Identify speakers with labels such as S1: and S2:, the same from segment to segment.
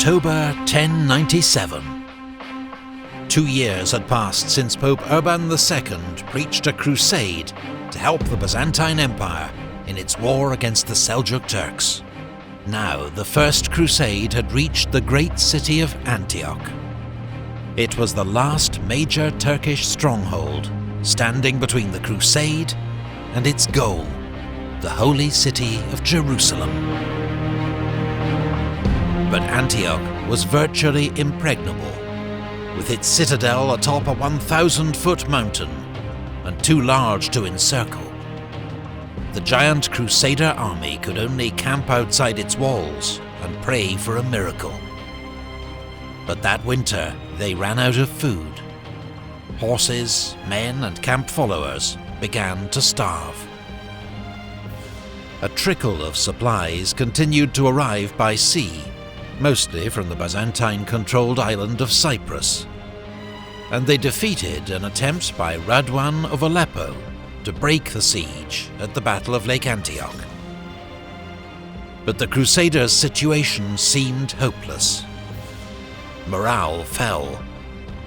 S1: October 1097. 2 years had passed since Pope Urban II preached a crusade to help the Byzantine Empire in its war against the Seljuk Turks. Now the First Crusade had reached the great city of Antioch. It was the last major Turkish stronghold, standing between the Crusade and its goal, the holy city of Jerusalem. But Antioch was virtually impregnable, with its citadel atop a 1,000-foot mountain and too large to encircle. The giant Crusader army could only camp outside its walls and pray for a miracle. But that winter, they ran out of food. Horses, men, and camp followers began to starve. A trickle of supplies continued to arrive by sea, mostly from the Byzantine-controlled island of Cyprus, and they defeated an attempt by Radwan of Aleppo to break the siege at the Battle of Lake Antioch. But the Crusaders' situation seemed hopeless. Morale fell,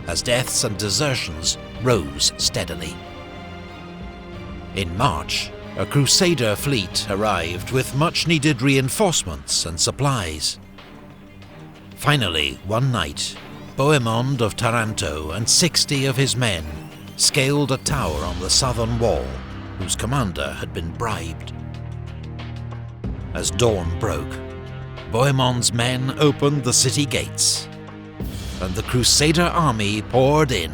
S1: as deaths and desertions rose steadily. In March, a Crusader fleet arrived with much-needed reinforcements and supplies. Finally, one night, Bohemond of Taranto and 60 of his men scaled a tower on the southern wall, whose commander had been bribed. As dawn broke, Bohemond's men opened the city gates, and the Crusader army poured in.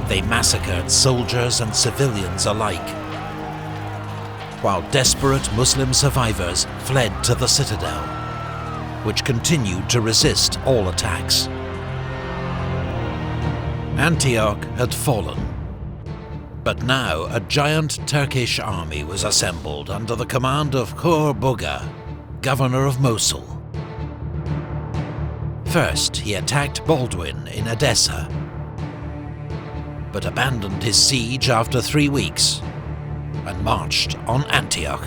S1: They massacred soldiers and civilians alike, while desperate Muslim survivors fled to the citadel, which continued to resist all attacks. Antioch had fallen, but now a giant Turkish army was assembled under the command of Kur Burgha, governor of Mosul. First, he attacked Baldwin in Edessa, but abandoned his siege after 3 weeks and marched on Antioch.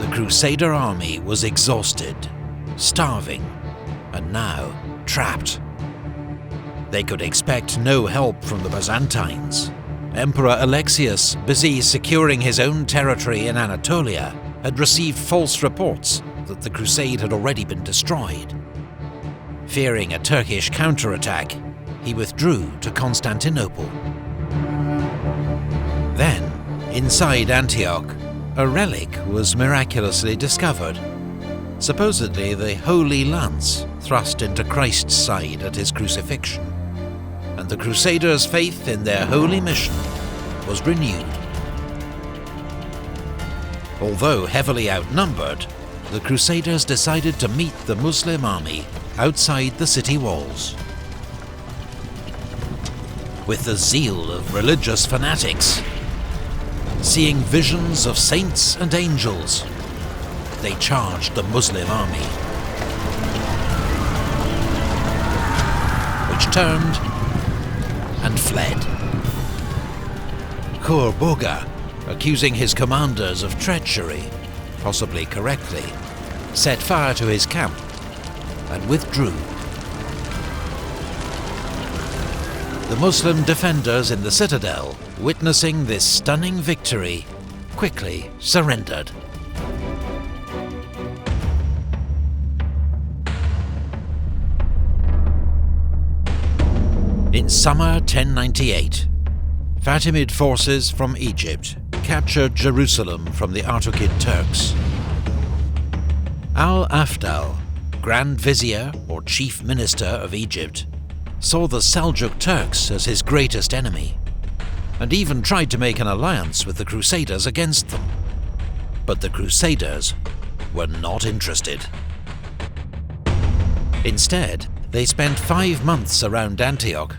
S1: The Crusader army was exhausted, starving, and now trapped. They could expect no help from the Byzantines. Emperor Alexius, busy securing his own territory in Anatolia, had received false reports that the crusade had already been destroyed. Fearing a Turkish counterattack, he withdrew to Constantinople. Then, inside Antioch, a relic was miraculously discovered, supposedly the Holy Lance thrust into Christ's side at his crucifixion, and the Crusaders' faith in their holy mission was renewed. Although heavily outnumbered, the Crusaders decided to meet the Muslim army outside the city walls. With the zeal of religious fanatics, seeing visions of saints and angels, they charged the Muslim army, which turned and fled. Kur Burgha, accusing his commanders of treachery, possibly correctly, set fire to his camp and withdrew. The Muslim defenders in the citadel, witnessing this stunning victory, quickly surrendered. In summer 1098, Fatimid forces from Egypt captured Jerusalem from the Artukid Turks. Al-Afdal, Grand Vizier or Chief Minister of Egypt, saw the Seljuk Turks as his greatest enemy, and even tried to make an alliance with the Crusaders against them. But the Crusaders were not interested. Instead, they spent 5 months around Antioch,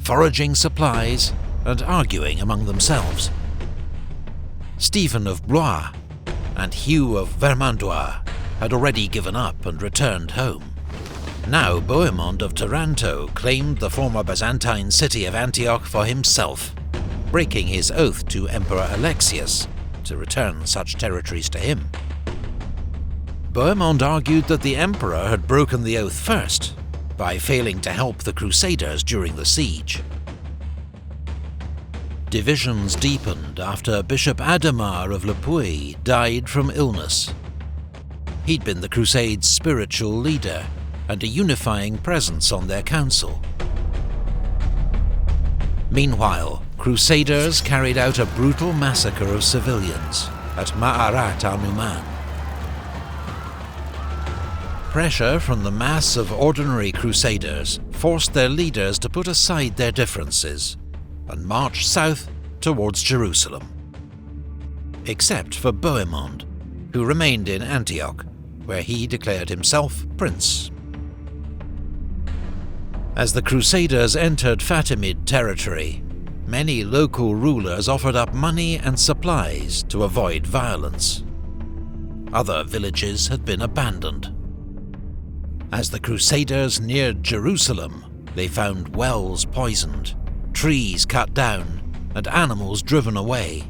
S1: foraging supplies and arguing among themselves. Stephen of Blois and Hugh of Vermandois had already given up and returned home. Now Bohemond of Taranto claimed the former Byzantine city of Antioch for himself, breaking his oath to Emperor Alexius to return such territories to him. Bohemond argued that the emperor had broken the oath first, by failing to help the Crusaders during the siege. Divisions deepened after Bishop Adhemar of Le Puy died from illness. He'd been the Crusades' spiritual leader and a unifying presence on their council. Meanwhile, Crusaders carried out a brutal massacre of civilians at Ma'arat al-Numan. Pressure from the mass of ordinary Crusaders forced their leaders to put aside their differences and march south towards Jerusalem. Except for Bohemond, who remained in Antioch, where he declared himself prince. As the Crusaders entered Fatimid territory, many local rulers offered up money and supplies to avoid violence. Other villages had been abandoned. As the Crusaders neared Jerusalem, they found wells poisoned, trees cut down, and animals driven away.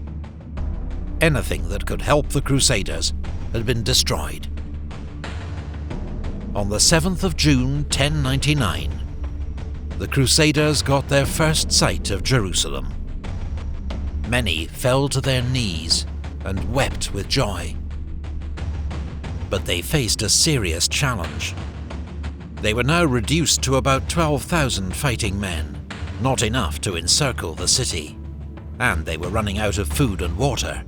S1: Anything that could help the Crusaders had been destroyed. On the 7th of June 1099, the Crusaders got their first sight of Jerusalem. Many fell to their knees and wept with joy. But they faced a serious challenge. They were now reduced to about 12,000 fighting men, not enough to encircle the city, and they were running out of food and water.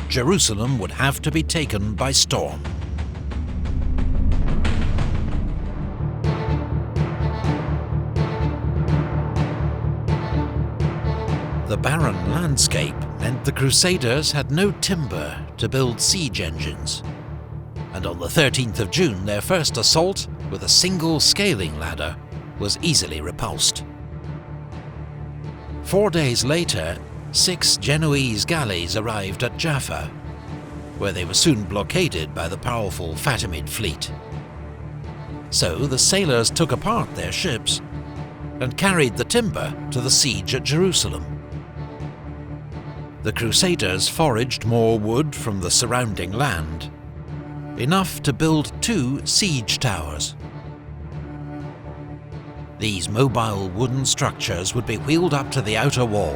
S1: Jerusalem would have to be taken by storm. The barren landscape meant the Crusaders had no timber to build siege engines, and on the 13th of June their first assault, with a single scaling ladder, was easily repulsed. 4 days later, 6 Genoese galleys arrived at Jaffa, where they were soon blockaded by the powerful Fatimid fleet. So the sailors took apart their ships and carried the timber to the siege at Jerusalem. The Crusaders foraged more wood from the surrounding land, enough to build 2 siege towers. These mobile wooden structures would be wheeled up to the outer wall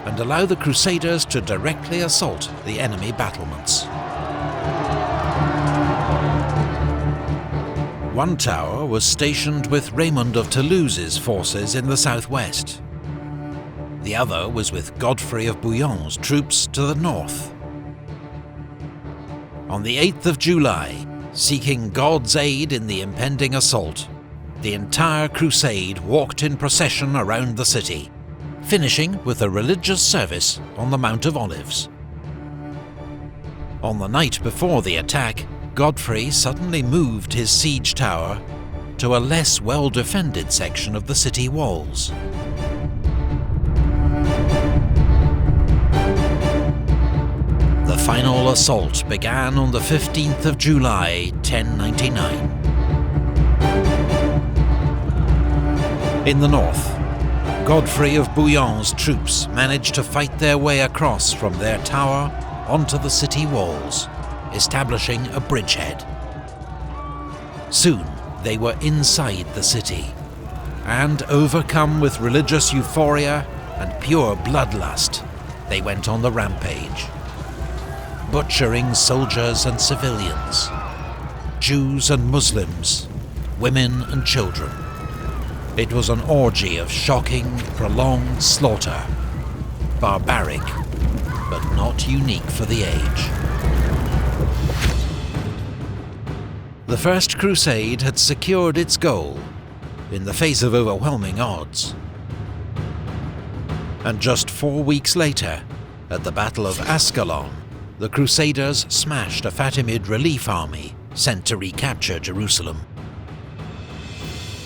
S1: and allow the Crusaders to directly assault the enemy battlements. One tower was stationed with Raymond of Toulouse's forces in the southwest. The other was with Godfrey of Bouillon's troops to the north. On the 8th of July, seeking God's aid in the impending assault, the entire crusade walked in procession around the city, finishing with a religious service on the Mount of Olives. On the night before the attack, Godfrey suddenly moved his siege tower to a less well-defended section of the city walls. The final assault began on the 15th of July, 1099. In the north, Godfrey of Bouillon's troops managed to fight their way across from their tower onto the city walls, establishing a bridgehead. Soon they were inside the city, and overcome with religious euphoria and pure bloodlust, they went on the rampage, butchering soldiers and civilians, Jews and Muslims, women and children. It was an orgy of shocking, prolonged slaughter, barbaric, but not unique for the age. The First Crusade had secured its goal in the face of overwhelming odds. And just 4 weeks later, at the Battle of Ascalon, the Crusaders smashed a Fatimid relief army sent to recapture Jerusalem.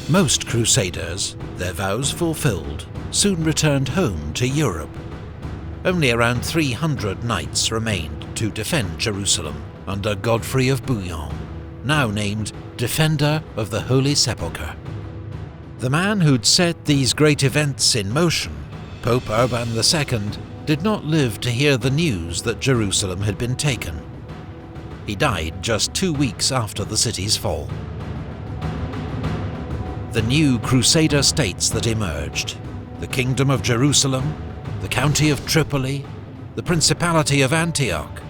S1: Most Crusaders, their vows fulfilled, soon returned home to Europe. Only around 300 knights remained to defend Jerusalem under Godfrey of Bouillon, now named Defender of the Holy Sepulchre. The man who'd set these great events in motion, Pope Urban II, did not live to hear the news that Jerusalem had been taken. He died just 2 weeks after the city's fall. The new Crusader states that emerged, the Kingdom of Jerusalem, the County of Tripoli, the Principality of Antioch,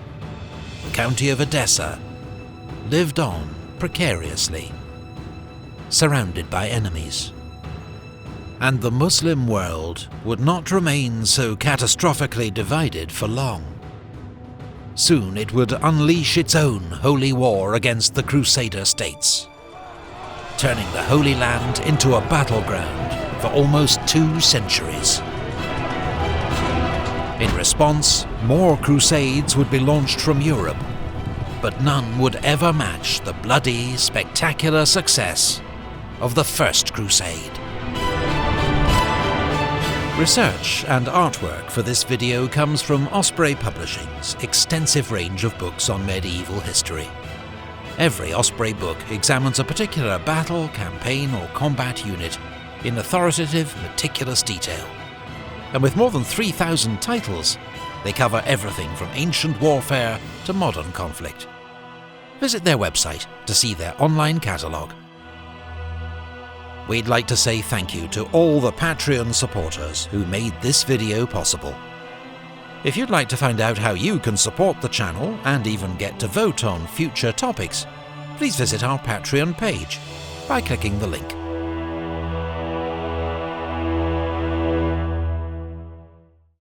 S1: the County of Edessa, lived on precariously, surrounded by enemies. And the Muslim world would not remain so catastrophically divided for long. Soon it would unleash its own holy war against the Crusader states, turning the Holy Land into a battleground for almost 2 centuries. In response, more crusades would be launched from Europe, but none would ever match the bloody, spectacular success of the First Crusade. Research and artwork for this video comes from Osprey Publishing's extensive range of books on medieval history. Every Osprey book examines a particular battle, campaign or combat unit in authoritative, meticulous detail. And with more than 3,000 titles, they cover everything from ancient warfare to modern conflict. Visit their website to see their online catalogue. We'd like to say thank you to all the Patreon supporters who made this video possible. If you'd like to find out how you can support the channel and even get to vote on future topics, please visit our Patreon page by clicking the link.